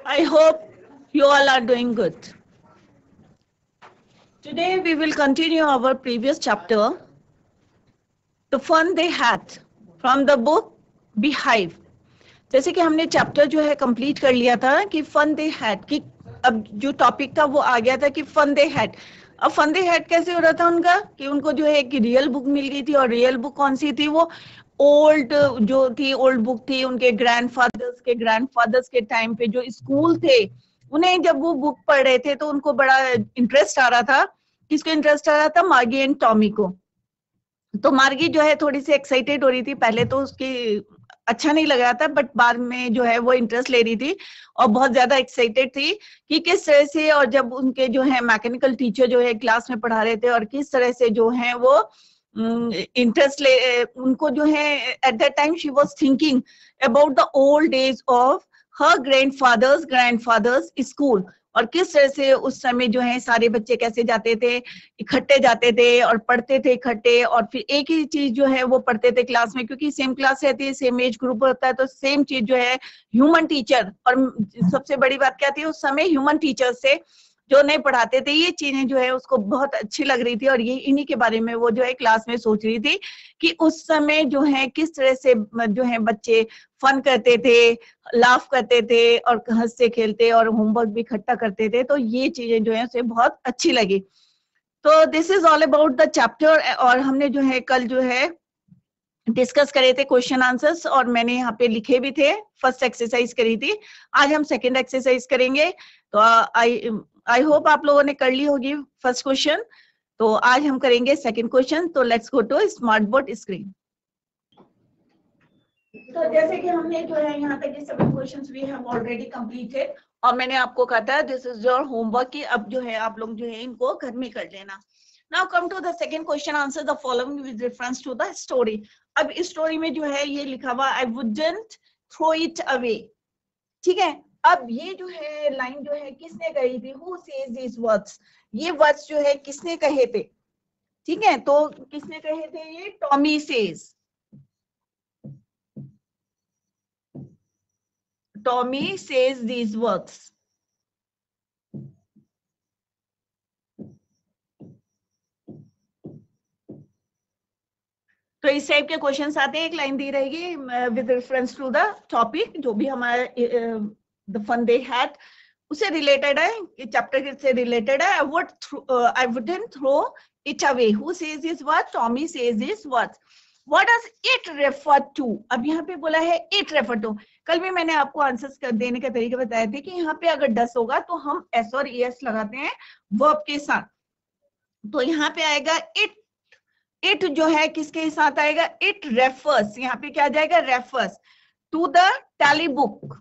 I hope you all are doing good. Today we will continue our previous chapter, The Fun They Had, from the book Beehive. जैसे कि हमने chapter जो है complete कर लिया था कि फन दे हैड, कि अब जो टॉपिक था वो आ गया था कि फन दे हैड. अब फन दे हैड कैसे हो रहा था उनका कि उनको जो है एक रियल बुक मिल गई थी. और रियल बुक कौन सी थी? वो ओल्ड जो थी, ओल्ड बुक थी उनके ग्रैंडफादर्स के टाइम पे जो स्कूल थे, उन्हें जब वो बुक पढ़ रहे थे तो उनको बड़ा इंटरेस्ट आ रहा था. किसको इंटरेस्ट आ रहा था? मार्गी एंड टॉमी को. तो मार्गी जो है थोड़ी सी एक्साइटेड हो रही थी. पहले तो उसकी अच्छा नहीं लग रहा था, बट बाद में जो है वो इंटरेस्ट ले रही थी और बहुत ज्यादा एक्साइटेड थी कि किस तरह से, और जब उनके जो है मैकेनिकल टीचर जो है क्लास में पढ़ा रहे थे और किस तरह से जो है वो इंटरेस्ट ले उनको जो है. At that time she was thinking about the old days of her grandfathers school, और किस तरह से उस समय जो है सारे बच्चे कैसे जाते थे, इकट्ठे जाते थे और पढ़ते थे इकट्ठे, और फिर एक ही चीज जो है वो पढ़ते थे क्लास में, क्योंकि सेम क्लास रहती है, सेम एज ग्रुप होता है, तो सेम चीज जो है ह्यूमन टीचर. और सबसे बड़ी बात क्या थी, उस समय ह्यूमन टीचर से जो नहीं पढ़ाते थे, ये चीजें जो है उसको बहुत अच्छी लग रही थी. और ये इन्हीं के बारे में वो जो है क्लास में सोच रही थी कि उस समय जो है किस तरह से जो है बच्चे फन करते थे, लाफ करते थे और हंसते खेलते और होमवर्क भी इकट्ठा करते थे. तो ये चीजें जो है उसे बहुत अच्छी लगी. तो this is all about the chapter. और हमने जो है कल जो है डिस्कस करे थे क्वेश्चन आंसर्स, और मैंने यहाँ पे लिखे भी थे. फर्स्ट एक्सरसाइज करी थी, आज हम सेकंड एक्सरसाइज करेंगे. तो आई होप आप लोगों ने कर ली होगी फर्स्ट क्वेश्चन. तो आज हम करेंगे सेकंड क्वेश्चन. तो let's go to smart board screen. तो जैसे कि हमने जो है यहाँ तक के सभी questions we have already completed, और मैंने आपको कहा था दिस इज योर होमवर्क कि अब जो है आप लोग जो है इनको घर में कर लेना. Now come to the second question. Answer the following with reference to the story. अब इस स्टोरी में जो है ये लिखा हुआ I wouldn't throw it away. ठीक है. अब ये जो है लाइन जो है किसने कही थी? Who says this words. ये वर्ड्स जो है किसने कहे थे? ठीक है, तो किसने कहे थे? ये Tommy says. Tommy says these words. तो इस टाइप के क्वेश्चंस आते हैं. एक लाइन दी रहेगी with reference to the topic, जो भी हमारा द फन दे हैड उससे रिलेटेड है, चैप्टर से रिलेटेड है. I wouldn't throw it away. Who says this word? Tommy says this word. What does it refer to? अब यहाँ पे बोला है it refer to. कल भी मैंने आपको आंसर्स देने का तरीका बताया था कि यहाँ पे अगर डस होगा तो हम एस और एस लगाते हैं वर्ब के साथ. तो यहाँ पे आएगा इट. इट जो है किसके साथ आएगा? It refers. यहाँ पे क्या आ जाएगा? Refers to the telebook.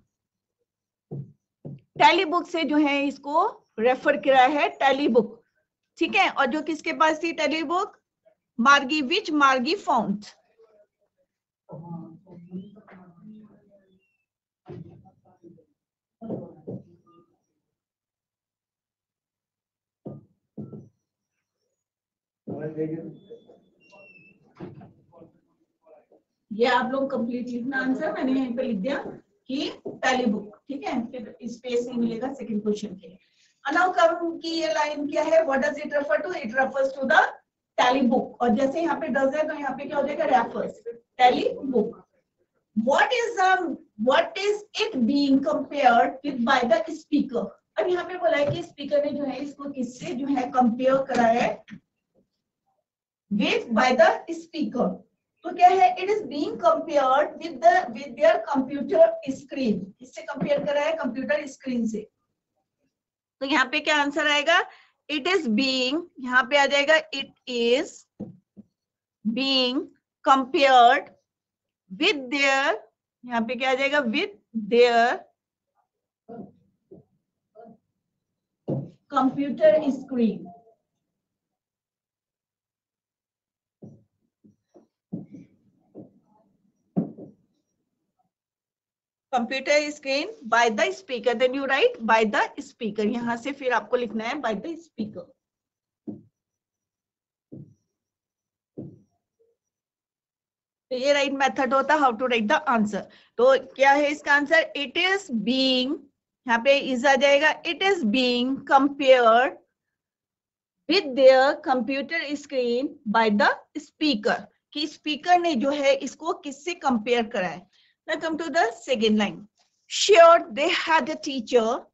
Telebook से जो है इसको रेफर किया है, टैली बुक. ठीक है. और जो किसके पास थी टैली बुक? मार्गी. विच मार्गी फाउंड. ये आप लोग कंप्लीट लिखना आंसर. मैंने यहीं पे लिख दिया कि टैली बुक. ठीक है, फिर स्पेस नहीं मिलेगा सेकंड क्वेश्चन के लिए. नाउ कम की ये लाइन क्या है? What does it refer to? It refers to the telebook. और जैसे यहाँ पे डज है तो यहाँ पे क्या हो जाएगा? Refers tally book. what is it being compared with by the speaker? अब यहाँ पे बोला है कि स्पीकर ने जो है इसको किससे जो है कंपेयर करा है? with by the speaker. तो क्या है? It is being compared with their computer screen. इससे कंपेयर करा है कंप्यूटर स्क्रीन से. तो यहाँ पे क्या आंसर आएगा? It is being. यहाँ पे आ जाएगा it is being compared with their. यहाँ पे क्या आ जाएगा? With their computer screen. Computer screen by the speaker. Then you write by the speaker. यहां से फिर आपको लिखना है बाय द स्पीकर. तो ये राइट मेथड होता है how to write the answer. तो क्या है इसका आंसर? इट इज बीइंग यहाँ पे इज आ जाएगा. It is being compared with their computer screen by the speaker, कि स्पीकर ने जो है इसको किससे कंपेयर करा है. Now come to the second line. Sure they had a teacher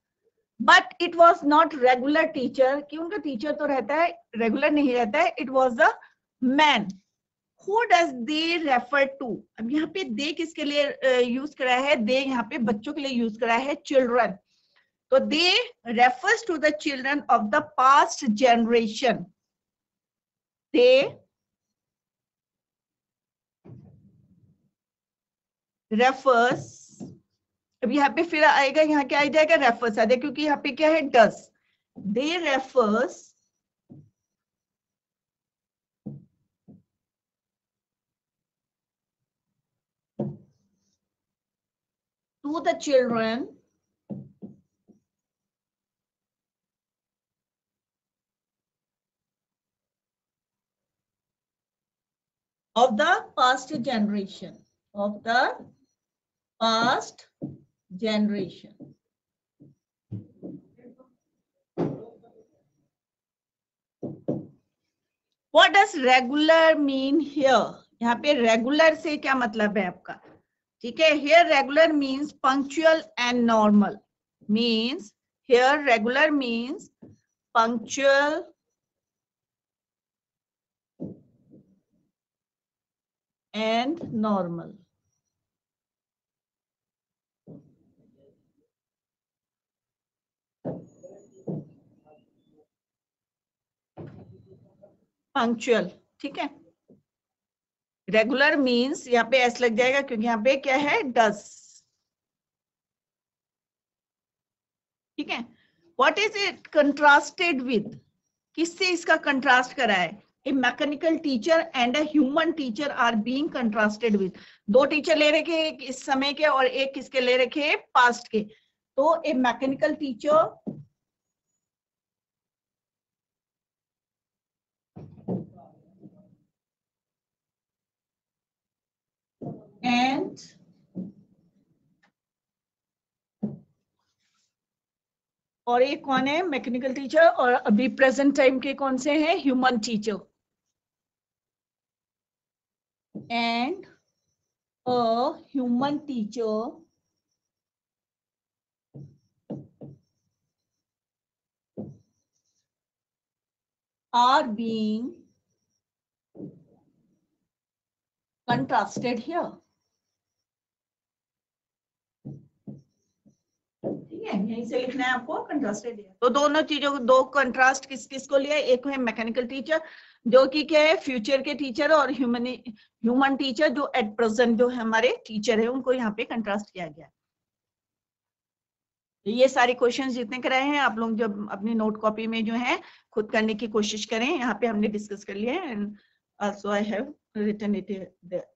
but it was not regular teacher, कि उनका टीचर तो रहता है, रेगुलर नहीं रहता है. It was the man. Who does they refer to? अब यहाँ पे दे किसके लिए यूज करा है? दे यहाँ पे बच्चों के लिए यूज करा है, चिल्ड्रन. तो दे refers to the children of the past generation. They refers, अब यहाँ पे फिर आएगा, यहाँ क्या आ जाएगा? रेफर्स आ जाएगा, क्योंकि यहाँ पे क्या है? डस. दे refers to the children of the past generation, of the past generation. What does regular mean here? यहाँ पे regular से क्या मतलब है आपका? ठीक है, here regular means punctual and normal. Means here regular means punctual and normal. Punctual, ठीक है. रेगुलर मीन्स यहाँ पे एस लग जाएगा, क्योंकि यहाँ पे क्या है? डस. ठीक है. What is it contrasted with? किससे इसका कंट्रास्ट करा है? A mechanical teacher and a human teacher are being contrasted with. दो टीचर ले रखे, एक इस समय के और एक किसके ले रखे? पास्ट के. तो ए मैकेनिकल टीचर एंड और एक कौन है? Mechanical teacher. और अभी प्रेजेंट टाइम के कौन से हैं? Human teacher. And a human teacher are being contrasted here. ठीक है, यहीं से लिखना है आपको कंट्रास्टेड. तो दोनों चीजों को, दो कंट्रास्ट किस किस को लिया? एक है मैकेनिकल टीचर जो कि क्या है? फ्यूचर के टीचर, और ह्यूमन टीचर जो एट प्रेजेंट जो हमारे टीचर है, उनको यहाँ पे कंट्रास्ट किया गया. ये सारे क्वेश्चंस जितने कराए हैं आप लोग जब अपनी नोट कॉपी में जो है खुद करने की कोशिश करें. यहाँ पे हमने डिस्कस कर लिया है, and also I have written it there.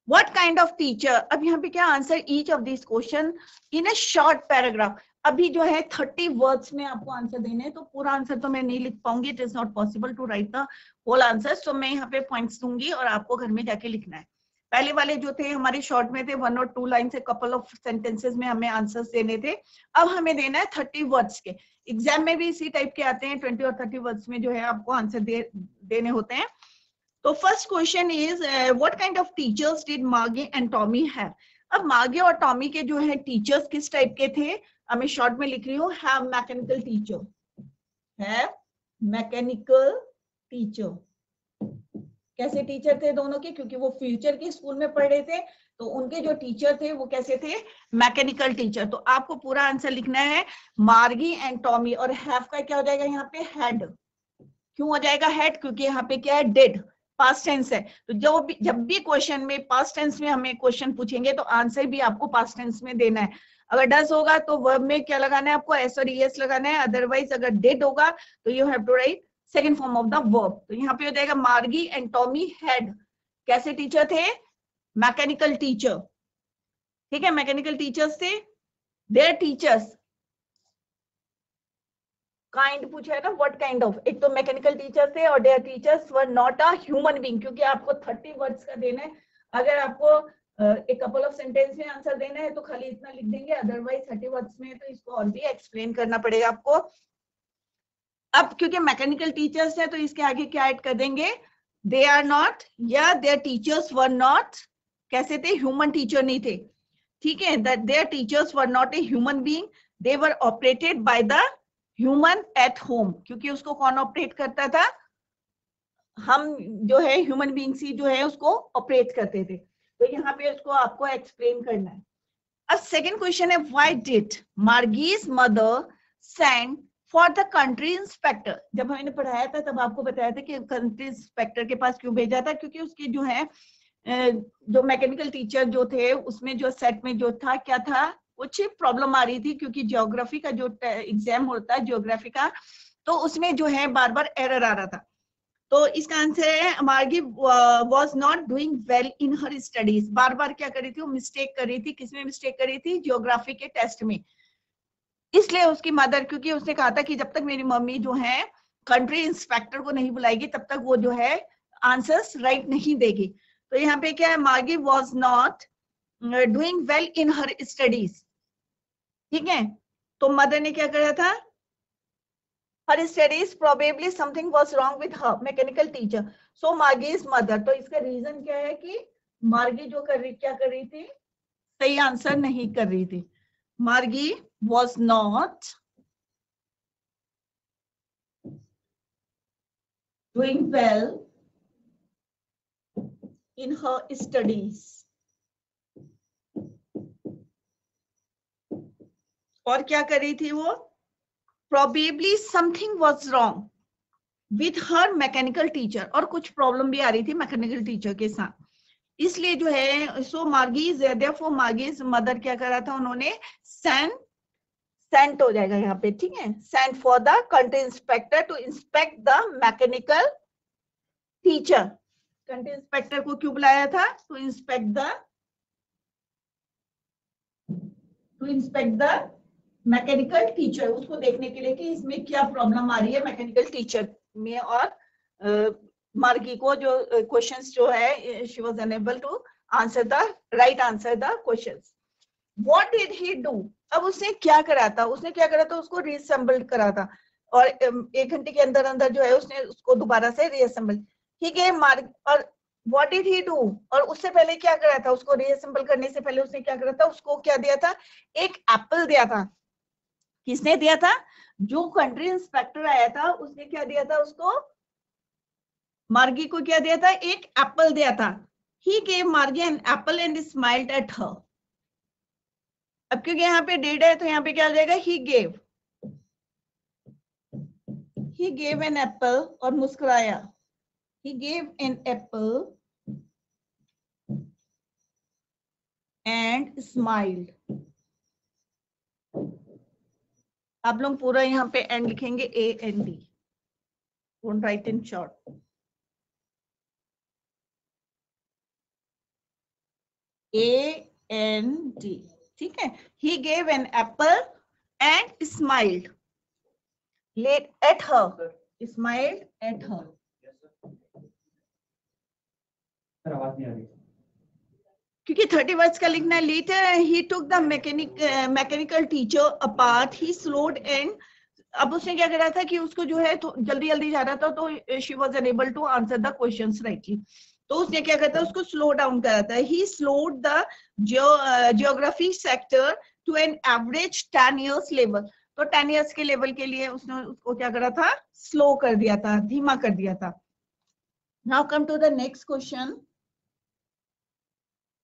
What kind of teacher? अब यहाँ पे क्या answer each of this question in a short paragraph. अभी जो है 30 वर्ड्स में आपको आंसर देने हैं, तो पूरा आंसर तो मैं नहीं लिख पाऊंगी. It is not possible to write the whole answer. तो मैं यहाँ पे पॉइंट्स दूंगी और आपको घर में जाके लिखना है. पहले वाले जो थे हमारे शॉर्ट में थे, 1 और 2 लाइन से कपल ऑफ सेंटेंसेस में हमें आंसर्स देने थे. अब हमें देना है 30 वर्ड्स के. एग्जाम में भी इसी टाइप के आते हैं, 20 और 30 वर्ड्स में जो है आपको आंसर देने होते हैं. तो first question is what kind of teachers did मार्गी एंड टॉमी हैव? अब मार्गी और टॉमी के जो है टीचर्स किस टाइप के थे? अब मैं शॉर्ट में लिख रही हूँ, have mechanical teacher. Have mechanical teacher. कैसे टीचर थे दोनों के? क्योंकि वो फ्यूचर के स्कूल में पढ़ रहे थे, तो उनके जो टीचर थे वो कैसे थे? Mechanical teacher. तो आपको पूरा आंसर लिखना है मार्गी एंड टॉमी. और हैव का क्या हो जाएगा यहाँ पे? हेड. क्यों हो जाएगा हेड? क्योंकि यहाँ पे क्या है? डेड. पास्ट टेंस है. तो जब भी क्वेश्चन में पास्ट टेंस में हमें क्वेश्चन पूछेंगे तो आंसर भी आपको पास्ट टेंस में देना है. अगर डस होगा तो वर्ब में क्या लगाना है आपको? एस और ईएस लगाना है. अदरवाइज अगर डेड होगा तो you have to write second form of the verb. तो यहाँ पे हो जाएगा मार्गी एंड टॉमी हैड. कैसे टीचर थे? Mechanical teacher. ठीक है, मैकेनिकल टीचर्स थे. देयर टीचर्स काइंड पूछा है ना, व्हाट काइंड ऑफ. एक तो मैकेनिकल टीचर थे और there teachers were not a human being, क्योंकि आपको 30 वर्ड्स का देना है. अगर आपको एक कपल ऑफ सेंटेंस में आंसर देना है तो खाली इतना लिख देंगे, अदरवाइज 30 वर्ड्स में तो इसको और भी एक्सप्लेन करना पड़ेगा आपको। अब क्योंकि मैकेनिकल टीचर्स है तो इसके आगे क्या ऐड कर देंगे, दे आर नॉट या देयर टीचर्स वर नॉट, कैसे थे, ह्यूमन टीचर नहीं थे, ठीक है, that there teachers were not a human being, they were operated by the human at home, क्योंकि उसको कौन ऑपरेट करता था, हम जो है ह्यूमन बीइंग्स ही जो है उसको ऑपरेट करते थे। तो यहाँ पे उसको आपको एक्सप्लेन करना है। अब सेकंड क्वेश्चन है, why did Margie's mother send for the country inspector. जब हमने पढ़ाया था तब आपको बताया था कि कंट्री इंस्पेक्टर के पास क्यों भेजा था, क्योंकि उसके जो है जो मैकेनिकल टीचर जो थे उसमें जो सेट में जो था क्या था, कुछ प्रॉब्लम आ रही थी, क्योंकि ज्योग्राफी का जो एग्जाम होता है ज्योग्राफी का, तो उसमें जो है बार बार एरर आ रहा था। तो इसका आंसर है Margie was not doing well in her studies, बार बार क्या करी थी वो मिस्टेक कर रही थी, किसमें मिस्टेक करी थी, ज्योग्राफी के टेस्ट में। इसलिए उसकी मदर, क्योंकि उसने कहा था कि जब तक मेरी मम्मी जो है कंट्री इंस्पेक्टर को नहीं बुलाएगी तब तक वो जो है आंसर्स राइट नहीं देगी। तो यहाँ पे क्या है, Margie was not doing well in her studies, ठीक है। तो मदर ने क्या करा था, her studies probably something was wrong with her mechanical teacher, so Margie's mother, तो इसका रीजन क्या है कि मार्गी जो क्या कर रही थी, सही आंसर नहीं कर रही थी। मार्गी was not doing well in her studies, और क्या कर रही थी वो, probably something was wrong with her mechanical teacher, और कुछ प्रॉब्लम भी आ रही थी मैकेनिकल टीचर के साथ, इसलिए जो है सो मार्गीज देयरफॉर मार्गीज मदर क्या करा था उन्होंने, सेंट हो जाएगा यहाँ पे, ठीक है, sent for the country inspector to inspect the mechanical teacher. Country inspector को क्यों बुलाया था, to inspect the mechanical teacher, उसको देखने के लिए कि इसमें क्या प्रॉब्लम आ रही है मैकेनिकल टीचर में, और मार्गी को जो क्वेश्चंस जो है she was unable to answer the right answer the questions. What did he do, अब उसने क्या करा था, उसने क्या करा था, उसको रीअसेंबल करा था, और 1 घंटे के अंदर अंदर जो है उसने उसको दोबारा से रीअसेंबल, ठीक है। और व्हाट डिड ही डू, और उससे पहले क्या करा था, उसको रीअसेंबल करने से पहले उसने क्या करा था, उसको क्या दिया था, एक एप्पल दिया था। किसने दिया था, जो कंट्री इंस्पेक्टर आया था उसने क्या दिया था उसको, मार्गी को क्या दिया था, एक एप्पल दिया था। He gave Margie an apple and smiled at her. अब क्योंकि यहाँ पे डेड है तो यहाँ पे क्या आ जाएगा, ही गेव एन एप्पल, और मुस्कुराया, he gave an apple and smiled. आप लोग पूरा यहाँ पे एंड लिखेंगे AND, don't write in short, AND, ठीक है। He gave an apple and smiled late at her, smiled at her. आवाज नहीं आ रही क्योंकि 30 वर्ड्स का लिखना है। Later he took the mechanical teacher apart, he slowed and, अब उसने क्या करा था कि उसको जो है तो जल्दी जल्दी जा रहा था, तो she was unable to answer the questions rightly, तो उसने क्या करता है उसको स्लो डाउन करा था। He slowed the geography sector to an average 10 years level, तो 10 years के लेवल के लिए उसने उसको क्या करा था, स्लो कर दिया था, धीमा कर दिया था। Now come to the next question,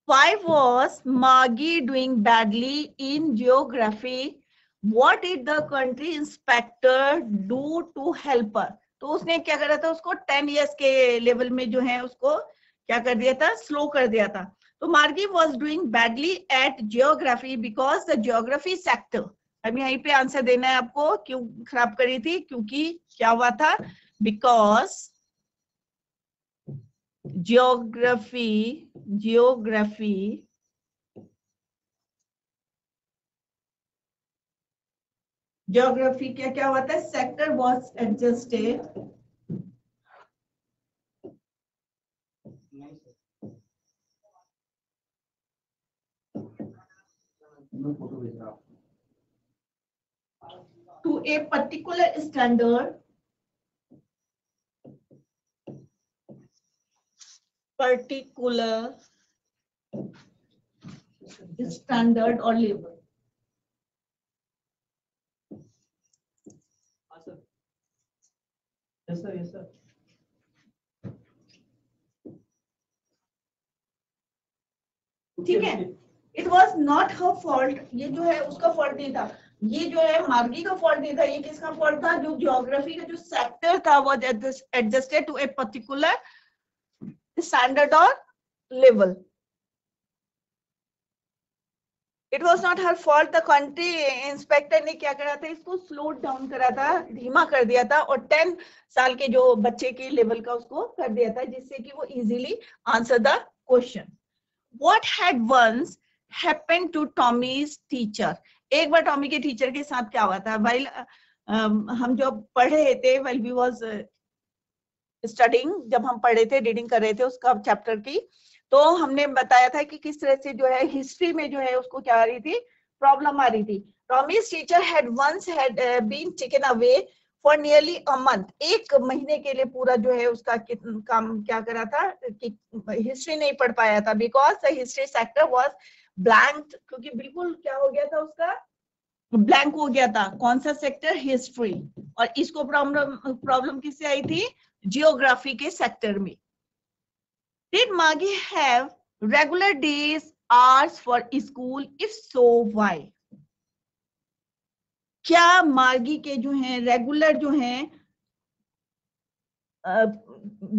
why was Margie doing badly in geography? What did the country inspector do to help her? तो उसने क्या करा था, उसको 10 years के लेवल में जो है उसको क्या कर दिया था, स्लो कर दिया था। तो Margie was doing badly at geography because the geography sector, अब यहीं पे आंसर देना है आपको, क्यों खराब करी थी, क्योंकि क्या हुआ था, because geography क्या क्या हुआ था, sector was adjusted to a particular standard, or level. Yes sir, yes sir. ठीक है, it was not her fault, ये जो है उसका फॉल्ट नहीं था, ये जो है मार्गी का फॉल्ट नहीं था, ये किसका फॉल्ट था, जो ज्योग्राफी का जो सेक्टर था वो adjusted to a particular standard और level. It was not her fault, the country inspector ने क्या करा था, इसको स्लो डाउन करा था, धीमा कर दिया था, और 10 साल के जो बच्चे के लेवल का उसको कर दिया था, जिससे कि वो easily answer the question. What had once happened to Tommy's teacher? एक बार टॉमी के टीचर के साथ क्या हुआ था, while हम जब पढ़ रहे थे, while we was studying, जब हम पढ़ रहे थे, रीडिंग कर रहे थे उसका चैप्टर की, तो हमने बताया था कि किस तरह से जो है हिस्ट्री में जो है उसको क्या आ रही थी, प्रॉब्लम आ रही थी. Tommy's teacher had once been taken away for nearly a month. एक महीने के लिए पूरा जो है उसका काम क्या करा था कि हिस्ट्री नहीं पढ़ पाया था, because the history sector was blank, क्योंकि बिल्कुल क्या हो गया था, उसका ब्लैंक हो गया था. कौन सा सेक्टर, हिस्ट्री, और इसको प्रॉब्लम किससे आई थी, जियोग्राफी के सेक्टर में. Did Maggie have regular days, hours for school? If so, why? क्या मार्गी के जो हैं रेगुलर जो हैं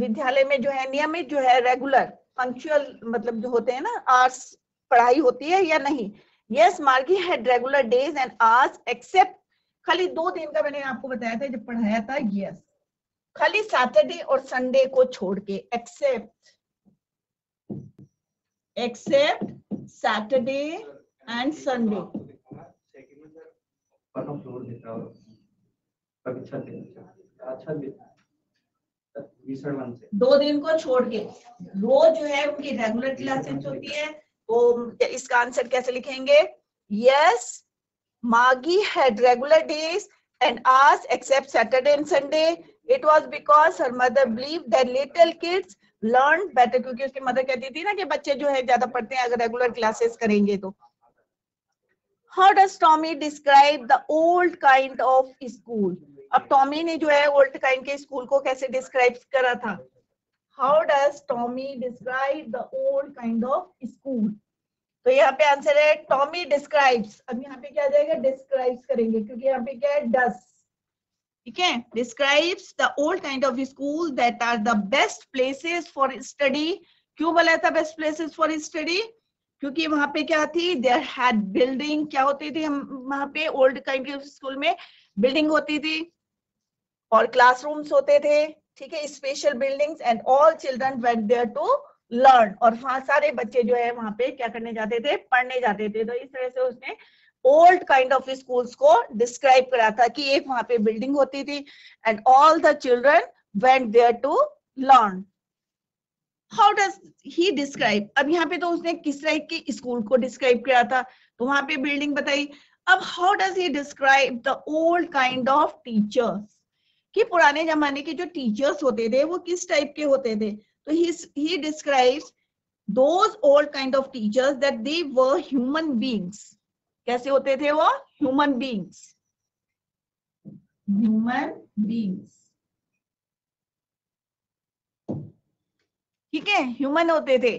विद्यालय में जो है नियमित जो है रेगुलर पंक्चुअल मतलब जो होते हैं ना आवर्स पढ़ाई होती है या नहीं? Yes, Margie had regular days and hours except, खाली 2 दिन का मैंने आपको बताया था जब पढ़ाया था. यस, खाली सैटरडे और संडे को छोड़ के, एक्सेप्ट सैटरडे एंड संडे. दो दिन को छोड़ के रोज जो है उनकी रेगुलर क्लासेस होती है. तो इसका आंसर कैसे लिखेंगे? यस, मागी had regular days and hours except Saturday and Sunday. It was because her mother believe that little kids learn better, क्योंकि उसकी मदर कहती थी ना कि बच्चे जो है ज्यादा पढ़ते हैं अगर रेगुलर क्लासेस करेंगे तो. How does Tommy describe the old kind of school? अब टॉमी ने जो है ओल्ड काइंड के स्कूल को कैसे डिस्क्राइब करा था? How does Tommy describe the old kind of school? तो यहाँ पे आंसर है टॉमी डिस्क्राइब्स. अब यहाँ पे क्या आ जाएगा, डिस्क्राइब्स करेंगे, क्योंकि यहाँ पे क्या है, डस. ठीक है, describes the old kind of school that are the best places for study. क्यों बोला था बेस्ट प्लेसेस फॉर स्टडी? क्योंकि वहां पे क्या थी, देयर हैड बिल्डिंग, क्या होती थी हम वहां पे ओल्ड काइंड के स्कूल में बिल्डिंग होती थी और क्लासरूम्स होते थे. ठीक है, special buildings, and all children went there to learn, और वहां सारे बच्चे जो है वहां पे क्या करने जाते थे, पढ़ने जाते थे. तो इस तरह से उसने ओल्ड काइंड ऑफ स्कूल्स को डिस्क्राइब करा था कि एक वहां पे बिल्डिंग होती थी and all the children went there to learn. How does he describe? अब यहाँ पे तो उसने किस टाइप की स्कूल को डिस्क्राइब किया था, तो वहां पे बिल्डिंग बताई. अब how does he describe the old kind of teachers? कि पुराने जमाने के जो टीचर्स होते थे वो किस टाइप के होते थे? तो he describes those old kind of teachers that they were human beings. कैसे होते थे वो? Human beings. ठीक है, ह्यूमन होते थे,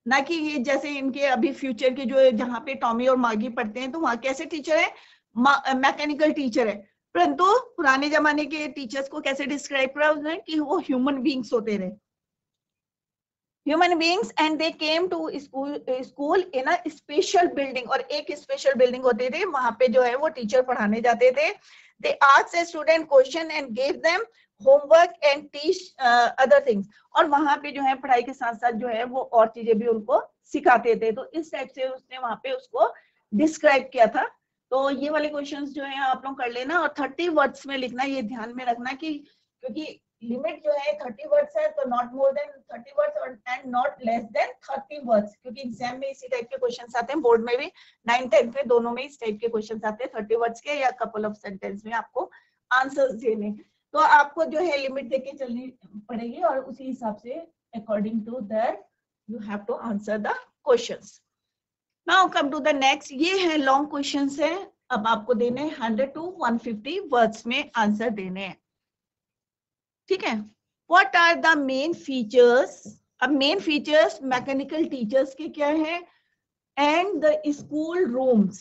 ना कि ये जैसे इनके अभी फ्यूचर के जो जहाँ पे टॉमी और मागी पढ़ते हैं तो वहां कैसे टीचर है, मैकेनिकल टीचर है. परंतु पुराने जमाने के टीचर्स को कैसे डिस्क्राइब करा उसने कि वो ह्यूमन बीइंग्स होते थे. Human beings and they came to school in a special building, और एक स्पेशल बिल्डिंग होती थी वहां पे जो है वो टीचर पढ़ाने जाते थे. They asked the student question and give them homework and teach other things, और वहां पे जो है पढ़ाई के साथ साथ जो है वो और चीजें भी उनको सिखाते थे. तो इस टाइप से उसने वहां पे उसको डिस्क्राइब किया था. तो ये वाले क्वेश्चंस जो है आप लोग कर लेना और 30 वर्ड्स में लिखना, ये ध्यान में रखना कि क्योंकि लिमिट जो है 30 वर्ड्स है, तो not more than 30 words and not less than 30 words, क्योंकि एग्जाम में इसी टाइप के क्वेश्चंस आते हैं, बोर्ड में भी 9th 10th में दोनों में इस टाइप के क्वेश्चंस आते हैं, 30 वर्ड्स के या कपल ऑफ सेंटेंस में आपको आंसर्स देने। तो आपको जो है लिमिट देके चलनी पड़ेगी और उसी हिसाब से according to that you have to answer the questions. Now come to the next, ये है लॉन्ग क्वेश्चंस है, अब आपको देने 100 to 150 वर्ड्स में आंसर देने हैं, ठीक है। What are the main features, अब मेन फीचर्स मैकेनिकल टीचर्स के क्या है, and the school rooms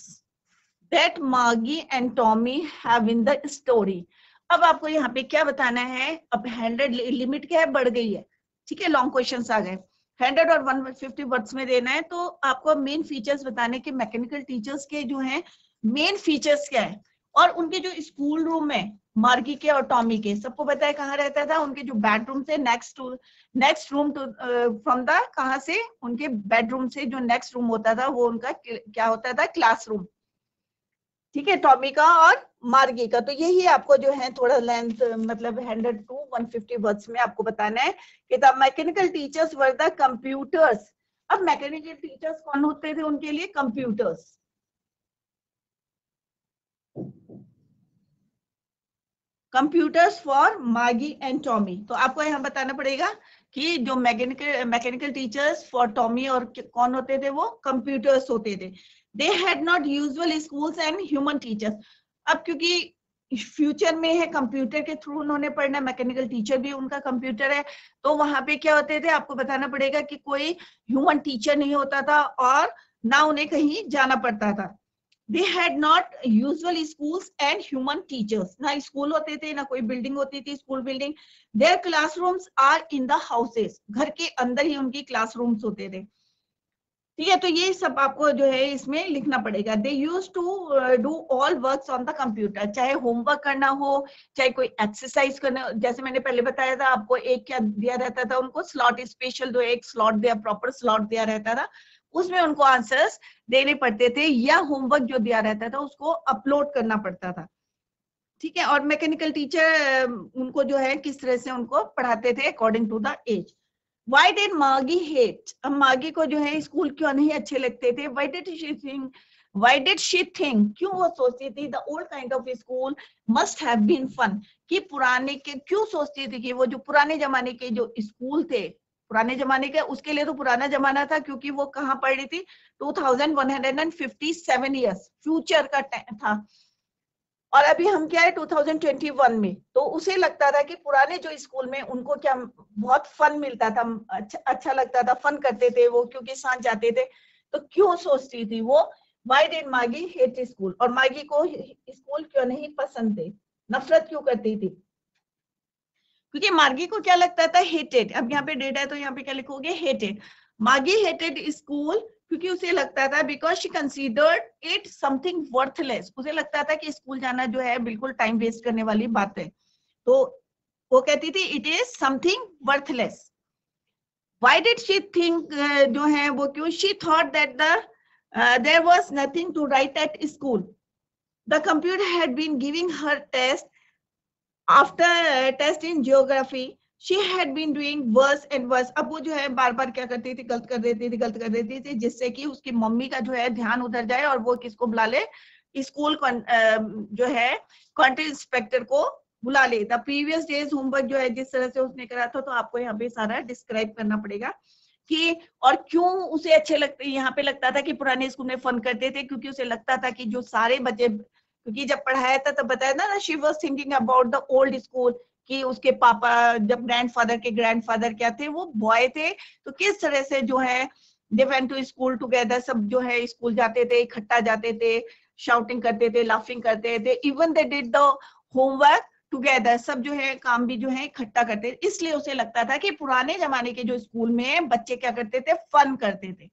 that Margie and Tommy have in the story. अब आपको यहाँ पे क्या बताना है, अब 100 लिमिट क्या है, बढ़ गई है, ठीक है, लॉन्ग क्वेश्चंस आ गए, 100 और 150 वर्ड्स में देना है, तो आपको मेन फीचर्स बताने के मैकेनिकल टीचर्स के जो है मेन फीचर्स क्या है, और उनके जो स्कूल रूम है मार्गी के और टॉमी के, सबको पता है कहाँ रहता था, उनके जो बेडरूम से next room to from the, कहाँ से, उनके बेडरूम से जो नेक्स्ट रूम होता था वो उनका क्या होता था, क्लासरूम, ठीक है, टॉमी का और मार्गी का। तो यही आपको जो है थोड़ा लेंथ मतलब 100 to 150 वर्ड्स में आपको बताना है कि the mechanical teachers were the computers. अब मैकेनिकल टीचर्स कौन होते थे उनके लिए, कंप्यूटर्स, कंप्यूटर्स फॉर मार्गी एंड टॉमी। तो आपको यहाँ बताना पड़ेगा कि जो मैकेनिकल टीचर्स फॉर टॉमी और कौन होते थे, वो कंप्यूटर्स होते थे। They had not usual schools and human teachers. अब क्योंकि फ्यूचर में है कंप्यूटर के थ्रू उन्होंने पढ़ना, मैकेनिकल टीचर भी उनका कंप्यूटर है, तो वहां पे क्या होते थे, आपको बताना पड़ेगा कि कोई ह्यूमन टीचर नहीं होता था और ना उन्हें कहीं जाना पड़ता था। They had not usual schools and human teachers. ना स्कूल होते थे, ना कोई बिल्डिंग होती थी, school building. Their classrooms are in the houses. घर के अंदर ही उनकी क्लासरूम्स होते थे, ठीक है। तो ये सब आपको जो है इसमें लिखना पड़ेगा। They used to do all works on the computer. चाहे होमवर्क करना हो, चाहे कोई एक्सरसाइज करना, जैसे मैंने पहले बताया था आपको, एक क्या दिया रहता था उनको, स्लॉट स्पेशल, जो एक स्लॉट दिया, प्रॉपर स्लॉट दिया रहता था, उसमें उनको आंसर्स देने पड़ते थे, या होमवर्क जो दिया रहता था उसको अपलोड करना पड़ता था, ठीक है। और मैकेनिकल टीचर उनको जो है किस तरह से उनको पढ़ाते थे according to the age. Why did Margie hate? अब मार्गी को जो है स्कूल क्यों नहीं अच्छे लगते थे? Why did she think? क्यों वो सोचती थी the old kind of school must have been fun? कि पुराने के क्यों सोचती थी कि वो जो पुराने जमाने के जो स्कूल थे, पुराने जमाने के, उसके लिए तो पुराना जमाना था क्योंकि वो कहाँ पढ़ रही थी, 2157 ईयर्स फ्यूचर का था, और अभी हम क्या है 2021 में, तो उसे लगता था कि पुराने जो स्कूल में उनको क्या बहुत फन मिलता था, अच्छा लगता था, फन करते थे वो, क्योंकि साथ जाते थे। तो क्यों सोचती थी वो, व्हाई डिड मार्गी हेट स्कूल, और मार्गी को स्कूल क्यों नहीं पसंद थे, नफरत क्यों करती थी, क्योंकि मार्गी को क्या लगता था, हेटेड। अब यहाँ पे डेट है तो यहाँ पे क्या लिखोगे, हेटेड। मार्गी हेटेड स्कूल क्योंकि उसे लगता था, because she considered it something worthless, उसे लगता था कि स्कूल जाना जो है बिल्कुल टाइम वेस्ट करने वाली बात है, तो वो कहती थी it is something worthless. Why did she think, जो है वो क्यों, she thought that there was nothing to write at school, the computer had been giving her test after test in geography, she had been doing worse and worse। अब वो जो है बार बार क्या करती थी, गलत कर देती थी, जिससे कि उसकी मम्मी का जो है ध्यान उधर जाए और वो किसको बुला ले, स्कूल जो है कंट्री इंस्पेक्टर को बुला ले। द प्रीवियस डेज होमवर्क जो है जिस तरह से उसने करा था, तो आपको यहाँ पे सारा डिस्क्राइब करना पड़ेगा कि और क्यों उसे अच्छे लगते, यहाँ पे लगता था कि पुराने स्कूल में फन करते थे, क्योंकि उसे लगता था कि जो सारे बच्चे, क्योंकि जब पढ़ाया था तब बताया ना, she was thinking about the old school, कि उसके पापा, जब ग्रैंडफादर क्या थे, वो बॉय थे, तो किस तरह से जो है they went to school together, सब जो है स्कूल जाते थे, इकट्ठा जाते थे, शाउटिंग करते थे, लाफिंग करते थे, even they did the homework together, सब जो है काम भी जो है इकट्ठा करते थे। इसलिए उसे लगता था कि पुराने जमाने के जो स्कूल में बच्चे क्या करते थे, फन करते थे।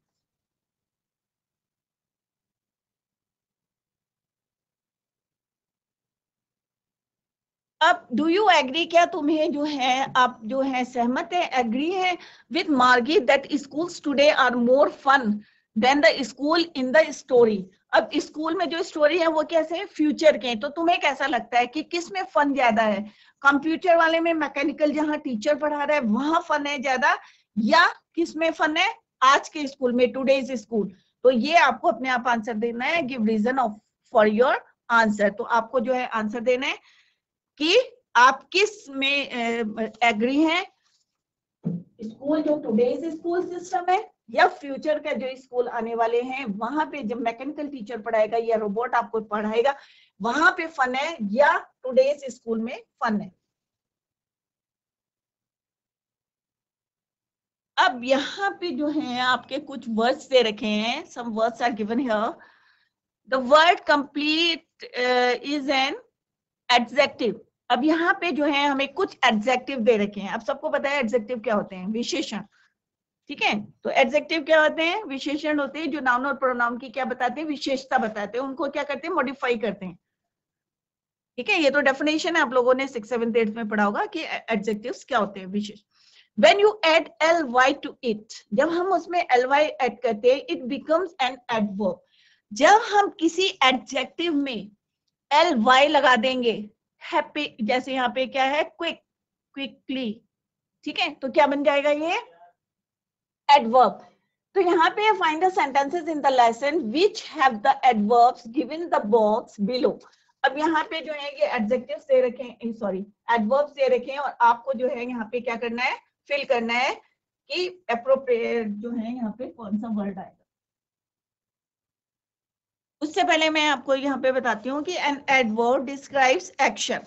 अब डू यू एग्री, क्या तुम्हें जो है आप जो है सहमत है, एग्री है with Margie that schools today are more fun than the school in the story. अब स्कूल में जो स्टोरी है वो कैसे फ्यूचर के, तो तुम्हें कैसा लगता है कि किस में फन ज्यादा है? कंप्यूटर वाले में, मैकेनिकल जहां टीचर पढ़ा रहा है वहां फन है ज्यादा, या किस में फन है आज के स्कूल में, टुडेज स्कूल? तो ये आपको अपने आप आंसर देना है, give reason of for your answer. तो आपको जो है आंसर देना है कि आप किस में एग्री हैं, स्कूल जो टुडेज स्कूल सिस्टम है या फ्यूचर का जो स्कूल आने वाले हैं वहां पे जब मैकेनिकल टीचर पढ़ाएगा या रोबोट आपको पढ़ाएगा वहां पे फन है, या टुडेज स्कूल में फन है। अब यहाँ पे जो है आपके कुछ वर्ड्स दे रखे हैं, some words are given here. The word complete is an adjective. अब यहाँ पे जो है हमें कुछ एडजेक्टिव दे रखे हैं। अब सबको पता है एडजेक्टिव क्या होते हैं, विशेषण, ठीक है। तो एडजेक्टिव क्या होते हैं, विशेषण होते हैं जो नाउन और प्रोनाउन की क्या बताते हैं, विशेषता बताते हैं, उनको क्या करते हैं, मॉडिफाई करते हैं, ठीक है। ये तो डेफिनेशन है, आप लोगों ने 6th 7th 8th में पढ़ा होगा कि एडजेक्टिव्स क्या होते हैं, विशेष। When you add ly to it, जब हम उसमें ly ऐड करते हैं, it becomes an adverb। जब हम किसी एडजेक्टिव में ly लगा देंगे, हैप्पी जैसे यहाँ पे क्या है, क्विक, क्विकली, ठीक है, तो क्या बन जाएगा ये adverb। तो यहाँ पे find the sentences in the lesson which have the adverbs given the box below। अब यहाँ पे जो है ये एडजेक्टिव्स दे रखे हैं, सॉरी एडवर्ब्स दे रखे हैं, और आपको जो है यहाँ पे क्या करना है, फिल करना है कि एप्रोप्रिएट जो है यहाँ पे कौन सा वर्ड आएगा। उससे पहले मैं आपको यहाँ पे बताती हूँ कि एन एडवर्ब डिस्क्राइब्स एक्शन,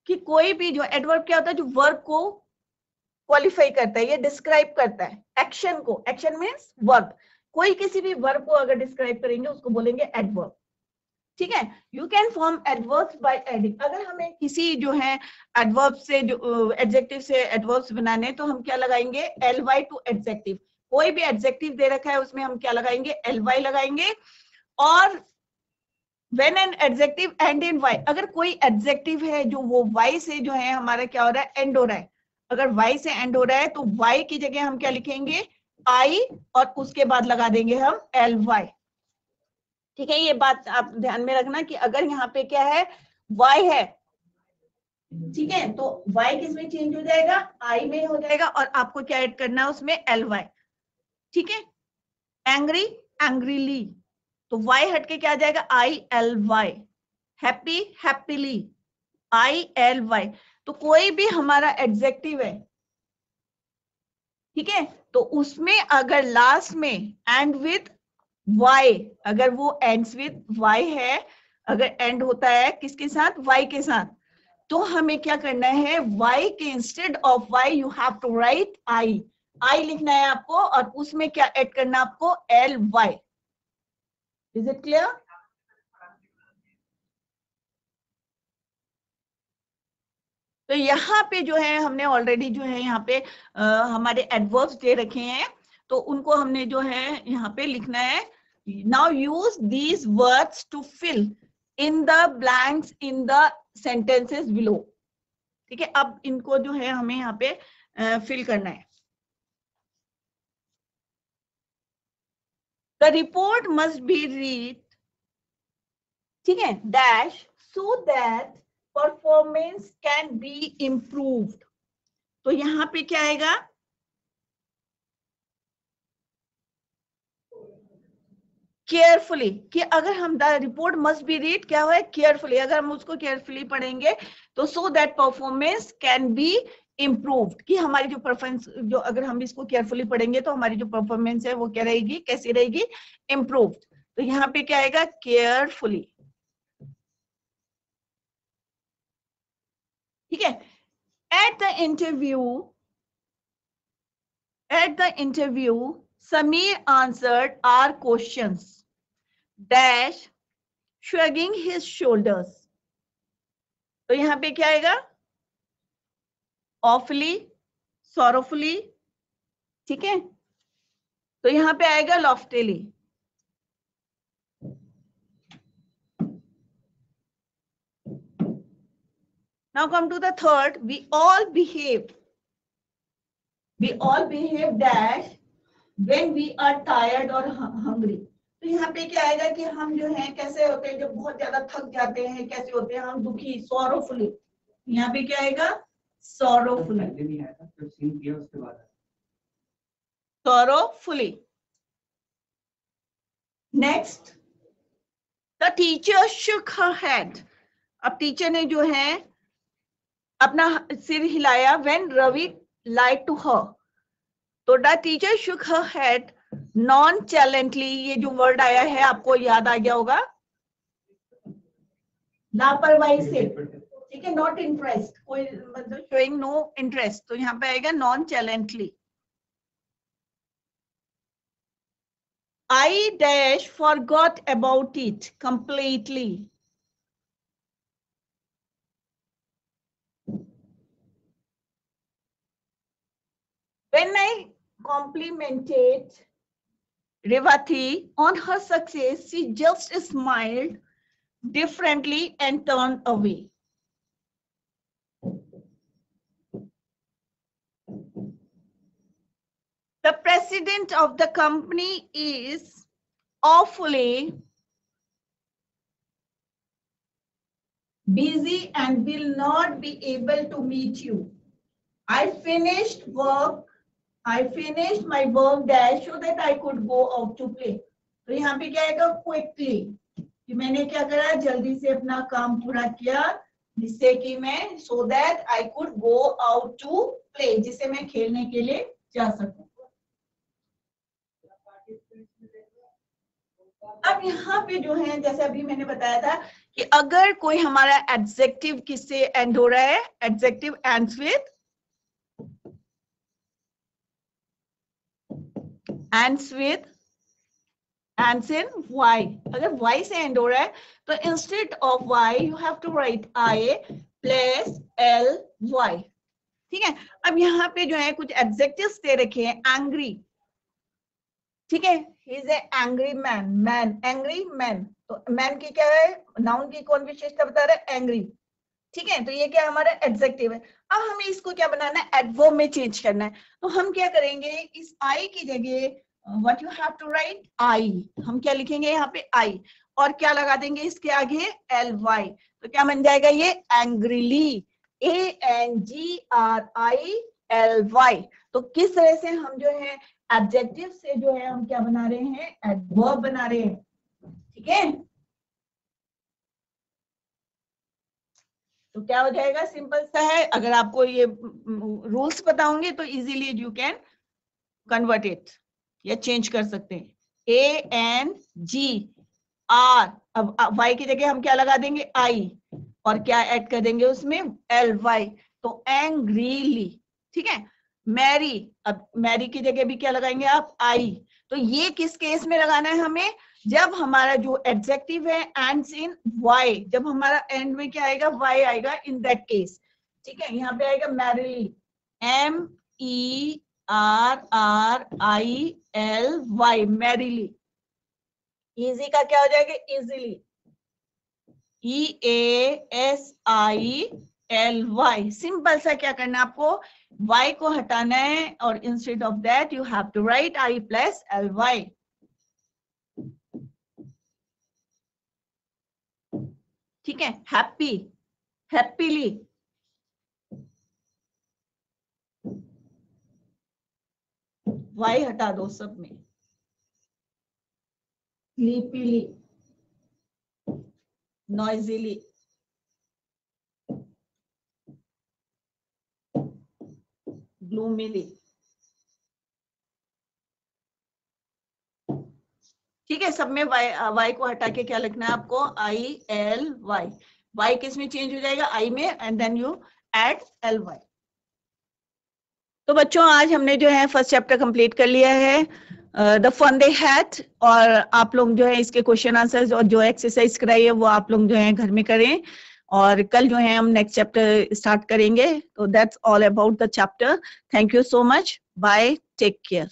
कि कोई भी जो एडवर्ब क्या होता है, जो वर्ब को क्वालिफाई करता है, ये डिस्क्राइब करता है एक्शन को। एक्शन मीन्स वर्ब, कोई किसी भी वर्ब को अगर डिस्क्राइब करेंगे उसको बोलेंगे एडवर्ब, ठीक है। You can form adverbs by adding. अगर हमें किसी जो है एडवर्ब से, जो एडजेक्टिव से एडवर्ब्स बनाने, तो हम क्या लगाएंगे, ly टू एडजेक्टिव। कोई भी एडजेक्टिव दे रखा है उसमें हम क्या लगाएंगे, ly लगाएंगे। और when an adjective and in y, अगर कोई एडजेक्टिव है जो वो y से जो है हमारा क्या हो रहा है, एंड हो रहा है, अगर y से एंड हो रहा है तो y की जगह हम क्या लिखेंगे, I, और उसके बाद लगा देंगे हम ly, ठीक है। ये बात आप ध्यान में रखना कि अगर यहाँ पे क्या है, y है, ठीक है, तो y किस में चेंज हो जाएगा, I में हो जाएगा, और आपको क्या ऐड करना है उसमें, ly, ठीक है। एंग्री, एंग्रीली, तो y हट के क्या आ जाएगा, ILY। Happy, happily, ILY। तो कोई भी हमारा एडजेक्टिव है, ठीक है, तो उसमें अगर लास्ट में एंड विथ y, अगर वो एंड्स विद y है, अगर एंड होता है किसके साथ, y के साथ, तो हमें क्या करना है, y के instead of y you have to write I लिखना है आपको, और उसमें क्या ऐड करना है आपको, ly। Is it clear? तो यहाँ पे जो है हमने ऑलरेडी जो है यहाँ पे हमारे एडवर्ब्स दे रखे हैं, तो उनको हमने जो है यहाँ पे लिखना है। Now use these words to fill in the blanks in the sentences below, ठीक है। अब इनको जो है हमें यहाँ पे फिल करना है। The report must be read, ठीक है, dash so that performance can be improved। तो यहाँ पे क्या आएगा, केयरफुली, कि अगर हम the report must be read क्या हुआ है, केयरफुली, अगर हम उसको केयरफुली पढ़ेंगे तो so that performance can be improved, कि हमारी जो परफॉर्मेंस, जो अगर हम इसको केयरफुली पढ़ेंगे तो हमारी जो परफॉर्मेंस है वो क्या रहेगी, कैसी रहेगी, इम्प्रूव्ड। तो यहाँ पे क्या आएगा, केयरफुली, ठीक है। At the interview Sameer answered our questions dash shrugging his shoulders। तो यहाँ पे क्या आएगा, awfully, sorrowfully, ठीक है, तो यहाँ पे आएगा loftily। Now come to the third, we all behave dash when we are tired or hungry। तो यहाँ पे क्या आएगा कि हम जो है कैसे होते हैं, जब बहुत ज्यादा थक जाते हैं कैसे होते हैं हम, दुखी, सॉरोफुली। यहाँ पे क्या आएगा, sorrowfully, sorrowfully. Next, the teacher shook her head। अब टीचर ने जो है अपना सिर हिलाया, when Ravi lied to her। तो the teacher shook her head nonchalantly, ये जो वर्ड आया है आपको याद आ गया होगा, लापरवाही से, ठीक है, नॉट इंटरेस्ट, कोई मतलब शोइंग नो इंटरेस्ट, तो यहाँ पे आएगा nonchalantly। I dash forgot about it completely। When I complimented Revati on her success, she just smiled differently and turned away। The president of the company is awfully busy and will not be able to meet you। I finished my work dash so that I could go out to play। तो यहाँ पे क्या आएगा, quickly, कि मैंने क्या करा, जल्दी से अपना काम पूरा किया, जिससे कि मैं so that I could go out to play, जिससे मैं खेलने के लिए जा सकूं। अब यहाँ पे जो है, जैसे अभी मैंने बताया था कि अगर कोई हमारा एडजेक्टिव किससे एंड हो रहा है, adjective ends with ends in y। अगर y से एंड हो रहा है तो instead of y you have to write I plus ly। ठीक है, अब यहाँ पे जो है कुछ एडजेक्टिव्स दे रखे हैं, एंग्री, ठीक है, he is angry man, angry man, तो मैन की क्या है, नाउन की कौन विशेषता बता रहा है, एंग्री, ठीक है, तो ये क्या हमारा एडजेक्टिव है। अब हमें इसको क्या बनाना है, एडवर्ब में चेंज करना है, तो हम क्या करेंगे, इस आई की जगह what you have to write, I, हम क्या लिखेंगे यहाँ पे आई, और क्या लगा देंगे इसके आगे, ly, तो क्या बन जाएगा ये, एंग्रीली, ANGRILY। तो किस तरह से हम जो है एडजेक्टिव से जो है हम क्या बना रहे हैं, एडवर्ब बना रहे हैं, ठीक है। तो क्या हो जाएगा, सिंपल सा है, अगर आपको ये रूल्स पता होंगे तो easily you can convert it या चेंज कर सकते हैं। ANGR, अब y की जगह हम क्या लगा देंगे, आई, और क्या ऐड कर देंगे उसमें, ly, तो एंग्रीली, ठीक है। मैरी, अब मैरी की जगह भी क्या लगाएंगे आप, आई, तो ये किस केस में लगाना है हमें, जब हमारा जो एडजेक्टिव है एंड्स इन y, जब हमारा एंड में क्या आएगा, y आएगा, इन दैट केस, ठीक है। यहाँ पे आएगा मैरिली, MERRILY, मैरिली। इजी का क्या हो जाएगा, इजीली, EASILY। सिंपल सा क्या करना है आपको, y को हटाना है, और instead of that you have to write I plus ly। ठीक है, हैप्पी, हैप्पीली, y हटा दो सब में, स्लीपीली, नॉइजीली, ग्लूमीली, ठीक है। सब में y को हटा के क्या लिखना है आपको, ILY, y किस में चेंज हो जाएगा, I में, and then you add ly। तो बच्चों आज हमने जो है फर्स्ट चैप्टर कंप्लीट कर लिया है, द फन दे हैड, और आप लोग जो है इसके क्वेश्चन आंसर्स और जो एक्सरसाइज कराई है वो आप लोग जो है घर में करें, और कल जो है हम नेक्स्ट चैप्टर स्टार्ट करेंगे। तो that's all about the chapter. Thank you so much, bye, take care.